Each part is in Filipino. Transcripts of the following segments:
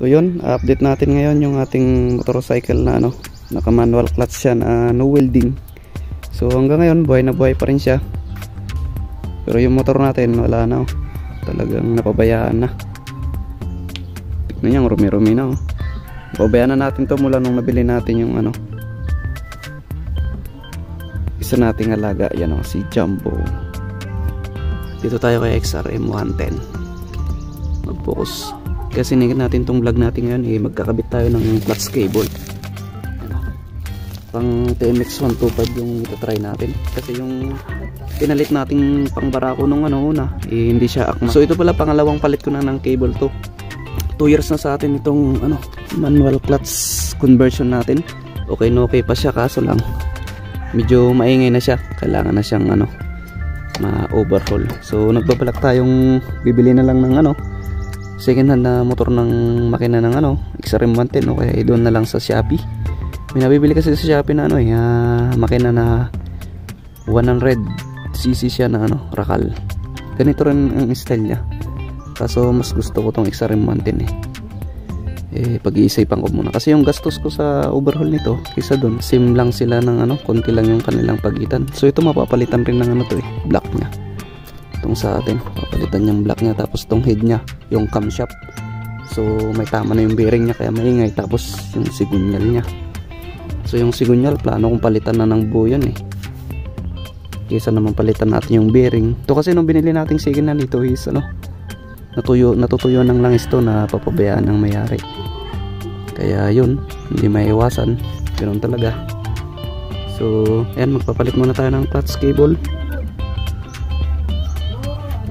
So yun, update natin ngayon yung ating motorcycle na naka manual clutch siya na no welding. So hanggang ngayon buhay na buhay pa rin siya. Pero yung motor natin wala na, talagang napabayaan na. Tignan niyo, rumi-rumi na. Napabayaan na natin to mula nung nabili natin yung isa nating alaga, yan si Jumbo. Dito tayo kay XRM 110. Mag-focus. Kasi sinigit natin tong vlog natin ngayon, magkakabit tayo ng clutch cable. Pang TMX 125 yung ito-try natin. Kasi yung pinalit nating pang Barako nung una, hindi siya akma. So ito pala pangalawang palit ko na ng cable to. 2 years na sa atin itong manual clutch conversion natin. Okay na okay pa siya, kaso lang medyo maingay na siya. Kailangan na siyang ma-overhaul. So nagbabalak tayong bibili na lang ng second hand na motor ng makina ng XRM 110, o kaya doon na lang sa Shopee. May nabibili kasi sa Shopee na makina na 100cc siya na rakal. Ganito rin ang style niya. Kaso mas gusto ko tong XRM 110 pag-iisipan ko muna. Kasi yung gastos ko sa overhaul nito kaysa doon, same lang sila ng konti lang yung kanilang pagitan. So ito mapapalitan rin ng black niya. Itong sa atin, papalitan yung black niya, tapos tong head niya, yung camshaft. So may tama na yung bearing niya kaya maingay, tapos yung sigunyal niya. So yung sigunyal, plano kong palitan na ng buo yun kaysa naman palitan natin yung bearing. Ito kasi nung binili nating signal nito is natutuyo ng langis to na papabayaan ng mayari. Kaya yun, hindi maiwasan, ganoon talaga. So ayan, magpapalit muna tayo ng clutch cable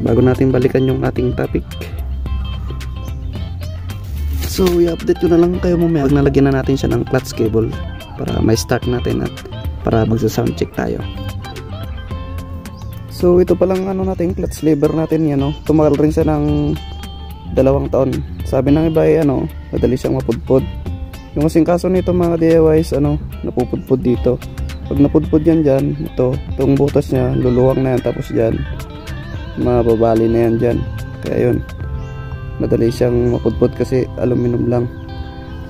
bago natin balikan yung ating topic. So i-update ko na lang kayo mamaya pag nalagyan na natin siya ng clutch cable para may start natin at para magsa-sound check tayo. So ito palang natin, clutch lever natin yan, tumagal rin siya ng 2 taon. Sabi ng iba madali siyang mapudpod. Yung kasing kaso nito mga DIYs, napupudpod dito. Pag napudpod yan dyan, itong butas niya luluwang na yan, tapos dyan mababali na yan dyan. Kaya yun, madali siyang mapudpod kasi aluminum lang.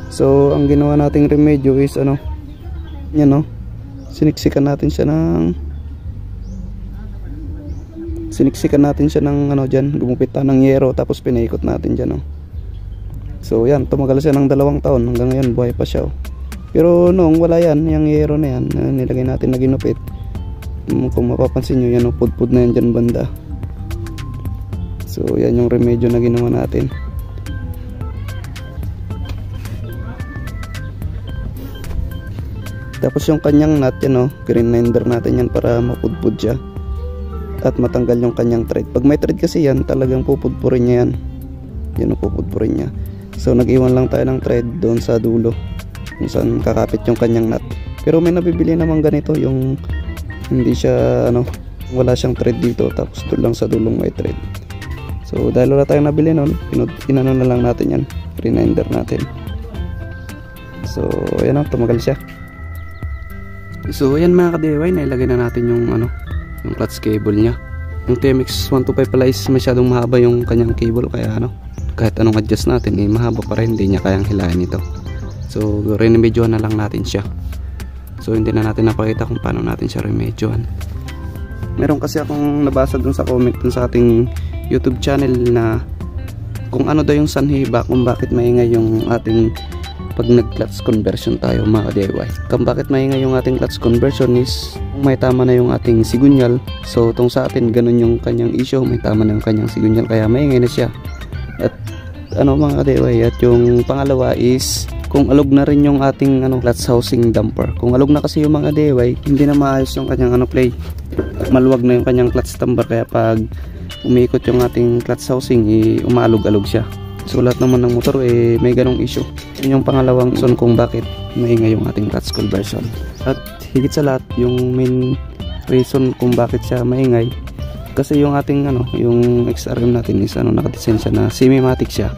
So ang ginawa nating remedyo is yan, siniksikan natin siya ng dyan, gumupit tayo ng yero, tapos pinaikot natin dyan. So yan, tumagal siya ng 2 taon, hanggang ngayon buhay pa siya. Pero noong wala yan, yung yero na yan nilagay natin na ginupit, kung mapapansin nyo yan, pudpud na yan dyan banda. So yan yung remedyo na ginawa natin. Tapos yung kanyang nut yan, grinder natin yan para mapudpud siya at matanggal yung kanyang thread. Pag may thread kasi yan, talagang pupudpurin niya yan. Yan, pupudpurin niya. So nag-iwan lang tayo ng thread doon sa dulo kung saan kakapit yung kanyang nut. Pero may nabibili naman ganito, yung hindi siya wala siyang thread dito, tapos doon lang sa dulong may thread. So dahil wala tayong nabili noon, inano na lang natin yan, grinder natin. So ayan, tumagal siya. So ayan mga ka-DIY, nailagay na natin yung yung clutch cable niya. Yung TMX 125 pala is masyadong mahaba yung kanyang cable, kaya kahit anong adjust natin mahaba pa rin, hindi niya kayang hilahin ito. So remedyohan na lang natin siya. So hindi na natin napakita kung paano natin siya remedyohan. Meron kasi akong nabasa dun sa comment dun sa ating YouTube channel na kung ano daw yung sanhiba kung bakit maingay yung ating pag nag-clutch conversion tayo mga DIY. Kung bakit maingay yung ating clutch conversion is kung may tama na yung ating sigunyal. So itong sa atin ganun yung kanyang issue, may tama na yung kanyang sigunyal kaya maingay na siya. At mga DIY, at yung pangalawa is kung alog na rin yung ating clutch housing damper. Kung alog na kasi yung mga DIY, hindi na maayos yung kanyang play. Maluwag na yung kanyang clutch damper, kaya pag umiikot yung ating clutch housing umaalog-alog siya. So lahat naman ng motor may ganong issue. Yun yung pangalawang reason kung bakit maingay yung ating clutch conversion. At higit sa lahat, yung main reason kung bakit siya maingay kasi yung ating yung XRM natin is nakadesign siya na semi-matic siya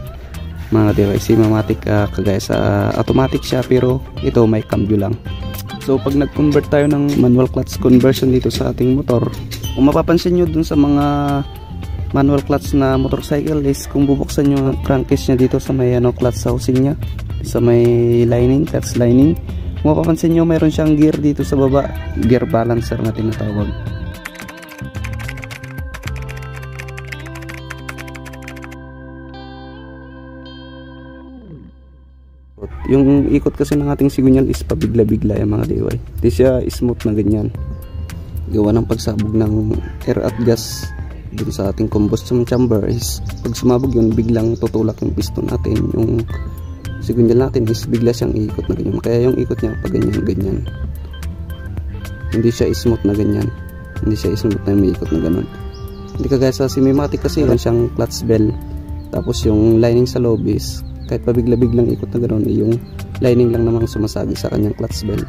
mga device. Semi-matic kagaya sa automatic siya, pero ito may cambio lang. So pag nag-convert tayo ng manual clutch conversion dito sa ating motor, kung mapapansin nyo dun sa mga manual clutch na motorcycle is kung bubuksan nyo ang crankcase nya dito sa may clutch housing nya, sa may lining, clutch lining, kung mapapansin nyo mayroon siyang gear dito sa baba, gear balancer na tinatawag. Yung ikot kasi ng ating sigunyal is pabigla-bigla yung mga DIY. Hindi siya smooth na ganyan. Gawa ng pagsabog ng air at gas dito sa ating combustion chamber is pag sumabog yun, biglang tutulak yung piston natin. Yung sigunyal natin is bigla siyang ikot na ganyan. Kaya yung ikot niya pag ganyan-ganyan. Hindi siya smooth na ganyan. Hindi siya smooth na may ikot na ganun. Hindi kagaya sa semi-matic kasi yun siyang clutch bell. Tapos yung lining sa loob is kahit pabigla-biglang ikot na ganoon, yung lining lang namang sumasagi sa kanyang clutch bell.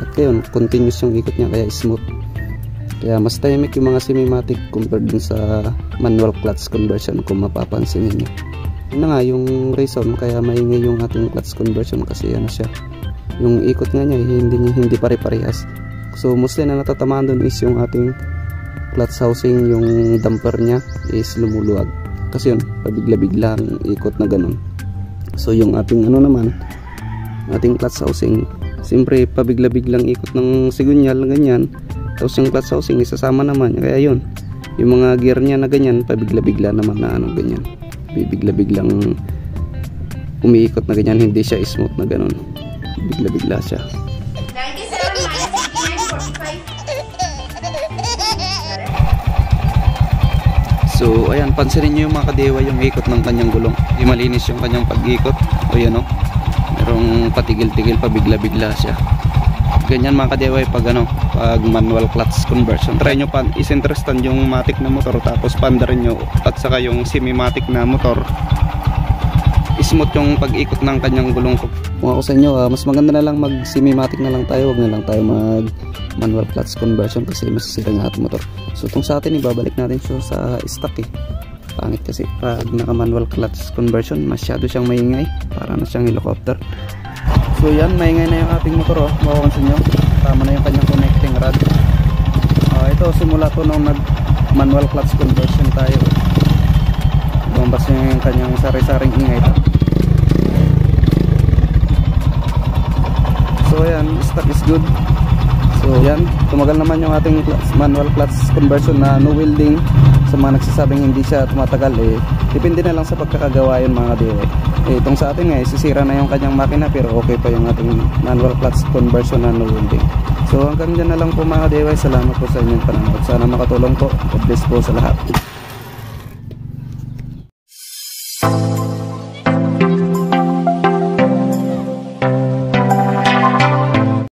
At ngayon, continuous yung ikot niya kaya smooth. Kaya mas tahimik yung mga semi-matic compared dun sa manual clutch conversion kung mapapansin niyo. Yun na nga yung reason kaya maingay yung ating clutch conversion kasi ano siya. Yung ikot nga niya hindi pare-parehas. So mostly na natatamaan dun is yung ating clutch housing, yung damper niya is lumuluwag. Kasi yun, pabigla-biglang ikot na ganun. So yung ating naman, ating clutch housing, siyempre pabigla-biglang ikot ng sigunyal ganyan. Tapos yung clutch housing isasama naman. Kaya yun, yung mga gear niya na ganyan, pabigla-bigla naman na ganyan. Bibigla-biglang umiikot na ganyan, hindi siya smooth na ganun. Bigla-bigla siya. So ayan, pansinin nyo yung mga kadewa yung ikot ng kanyang gulong. Di malinis yung kanyang pag-ikot. O yan o, merong patigil-tigil, pabigla-bigla siya. Ganyan mga kadewa pag pag manual clutch conversion. Try nyo pa isinterestan yung matic na motor, tapos pandarin nyo at saka yung semi-matic na motor. Smooth yung pag-ikot ng kanyang gulong ko. Kung ako sa inyo, mas maganda na lang mag semi-matic na lang tayo. Huwag na lang tayo mag manual clutch conversion kasi masisira ng ating motor. So itong sa atin, ibabalik natin siya sa stock Pangit kasi pag naka manual clutch conversion, masyado siyang maingay, para na siyang helicopter. So yan, maingay na yung ating motor. Mapapansin nyo, tama na yung kanyang connecting rod. Ito simula to nung nag manual clutch conversion tayo, lumabas yung kanyang sari-saring ingay. So ayan, stock is good. So yan, tumagal naman yung ating manual clutch conversion na no welding. Sa mga nagsasabing hindi siya tumatagal, depende na lang sa pagkakagawa yun mga DIY. Itong sa atin nga, sisira na yung kanyang makina pero okay pa yung ating manual clutch conversion na no welding. So hanggang dyan na lang po mga DIY. Salamat po sa inyong pananood. Sana makatulong po. God bless po sa lahat.